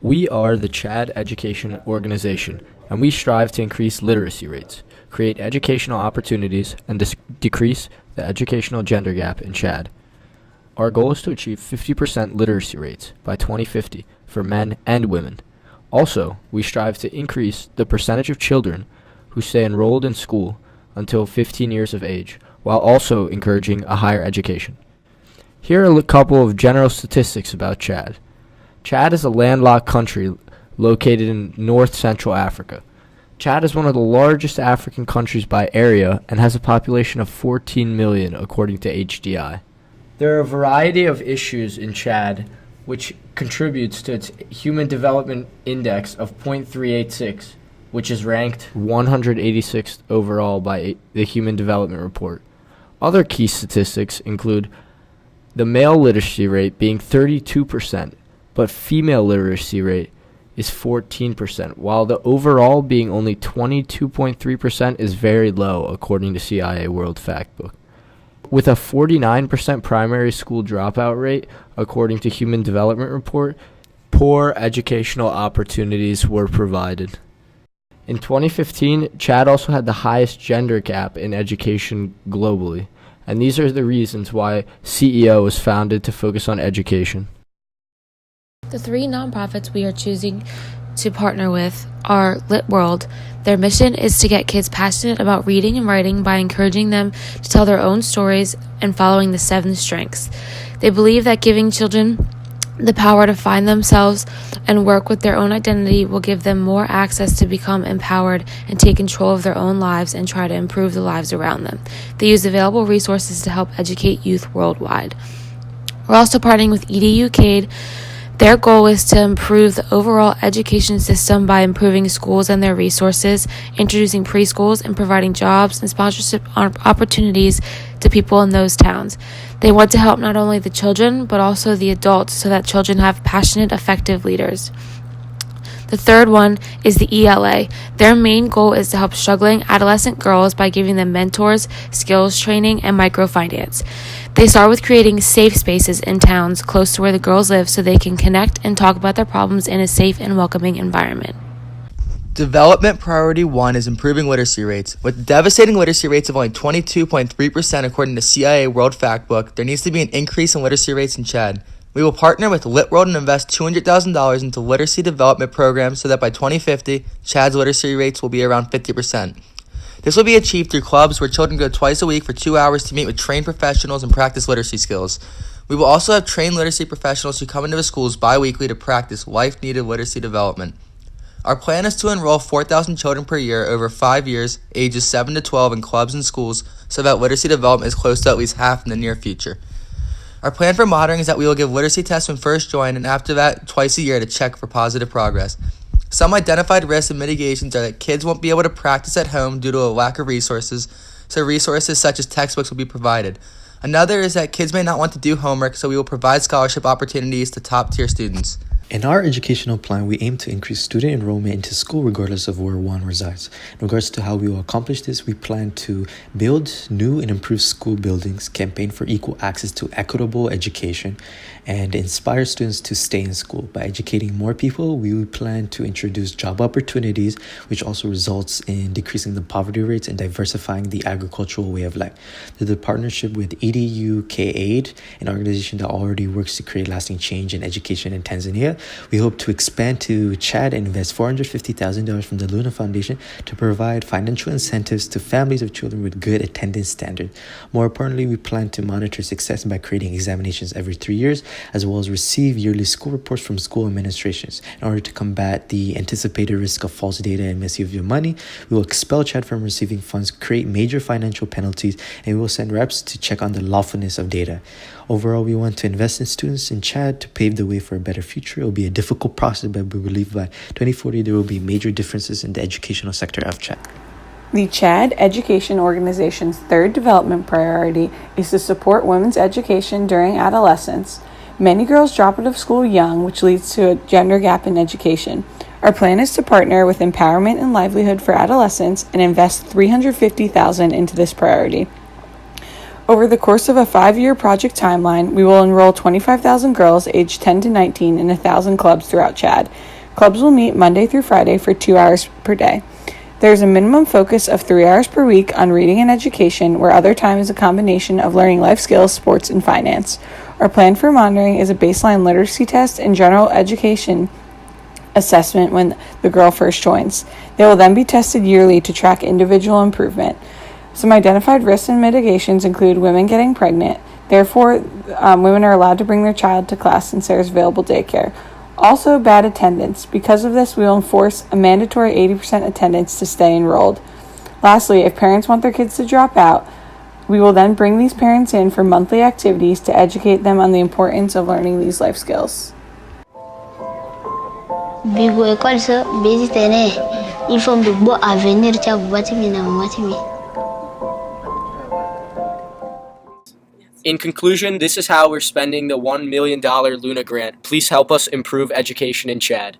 We are the Chad Education Organization, and we strive to increase literacy rates, create educational opportunities, and decrease the educational gender gap in Chad. Our goal is to achieve 50% literacy rates by 2050 for men and women. Also, we strive to increase the percentage of children who stay enrolled in school until 15 years of age, while also encouraging a higher education. Here are a couple of general statistics about Chad. Chad is a landlocked country located in north-central Africa. Chad is one of the largest African countries by area and has a population of 14 million according to HDI. There are a variety of issues in Chad which contributes to its Human Development Index of 0.386, which is ranked 186th overall by the Human Development Report. Other key statistics include the male literacy rate being 32%, but female literacy rate is 14%, while the overall being only 22.3% is very low according to CIA World Factbook. With a 49% primary school dropout rate, according to Human Development Report, poor educational opportunities were provided. In 2015, Chad also had the highest gender gap in education globally, and these are the reasons why CEO was founded to focus on education. The three nonprofits we are choosing to partner with are Lit World. Their mission is to get kids passionate about reading and writing by encouraging them to tell their own stories and following the 7 strengths. They believe that giving children the power to find themselves and work with their own identity will give them more access to become empowered and take control of their own lives and try to improve the lives around them. They use available resources to help educate youth worldwide. We're also partnering with EduCaid. Their goal is to improve the overall education system by improving schools and their resources, introducing preschools, and providing jobs and sponsorship opportunities to people in those towns. They want to help not only the children, but also the adults so that children have passionate, effective leaders. The third one is the ELA. Their main goal is to help struggling adolescent girls by giving them mentors, skills training, and microfinance. They start with creating safe spaces in towns close to where the girls live so they can connect and talk about their problems in a safe and welcoming environment. Development Priority 1 is improving literacy rates. With devastating literacy rates of only 22.3% according to CIA World Factbook, there needs to be an increase in literacy rates in Chad. We will partner with Lit World and invest $200,000 into literacy development programs so that by 2050, Chad's literacy rates will be around 50%. This will be achieved through clubs where children go twice a week for 2 hours to meet with trained professionals and practice literacy skills. We will also have trained literacy professionals who come into the schools bi-weekly to practice life-needed literacy development. Our plan is to enroll 4,000 children per year over 5 years, ages 7 to 12 in clubs and schools so that literacy development is close to at least half in the near future. Our plan for monitoring is that we will give literacy tests when first joined and after that twice a year to check for positive progress. Some identified risks and mitigations are that kids won't be able to practice at home due to a lack of resources, so resources such as textbooks will be provided. Another is that kids may not want to do homework, so we will provide scholarship opportunities to top-tier students. In our educational plan, we aim to increase student enrollment into school regardless of where one resides. In regards to how we will accomplish this, we plan to build new and improved school buildings, campaign for equal access to equitable education, and inspire students to stay in school. By educating more people, we plan to introduce job opportunities, which also results in decreasing the poverty rates and diversifying the agricultural way of life. Through the partnership with EduCaid, an organization that already works to create lasting change in education in Tanzania, we hope to expand to Chad and invest $450,000 from the Luna Foundation to provide financial incentives to families of children with good attendance standards. More importantly, we plan to monitor success by creating examinations every 3 years, as well as receive yearly school reports from school administrations. In order to combat the anticipated risk of false data and misuse of money, we will expel Chad from receiving funds, create major financial penalties, and we will send reps to check on the lawfulness of data. Overall, we want to invest in students in Chad to pave the way for a better future. It will be a difficult process, but we believe by 2040 there will be major differences in the educational sector of Chad. The Chad Education Organization's third development priority is to support women's education during adolescence. Many girls drop out of school young, which leads to a gender gap in education. Our plan is to partner with Empowerment and Livelihood for Adolescents and invest $350,000 into this priority. Over the course of a 5-year project timeline, we will enroll 25,000 girls aged 10 to 19 in 1,000 clubs throughout Chad. Clubs will meet Monday through Friday for 2 hours per day. There is a minimum focus of 3 hours per week on reading and education, where other time is a combination of learning life skills, sports, and finance. Our plan for monitoring is a baseline literacy test and general education assessment when the girl first joins. They will then be tested yearly to track individual improvement. Some identified risks and mitigations include women getting pregnant. Therefore, women are allowed to bring their child to class since there is available daycare. Also, bad attendance. Because of this, we will enforce a mandatory 80% attendance to stay enrolled. Lastly, if parents want their kids to drop out, we will then bring these parents in for monthly activities to educate them on the importance of learning these life skills. Bigo école sa besi tene il faut me bo avenir cha bwatimi na mwatimi. In conclusion, this is how we're spending the $1 million Luna grant. Please help us improve education in Chad.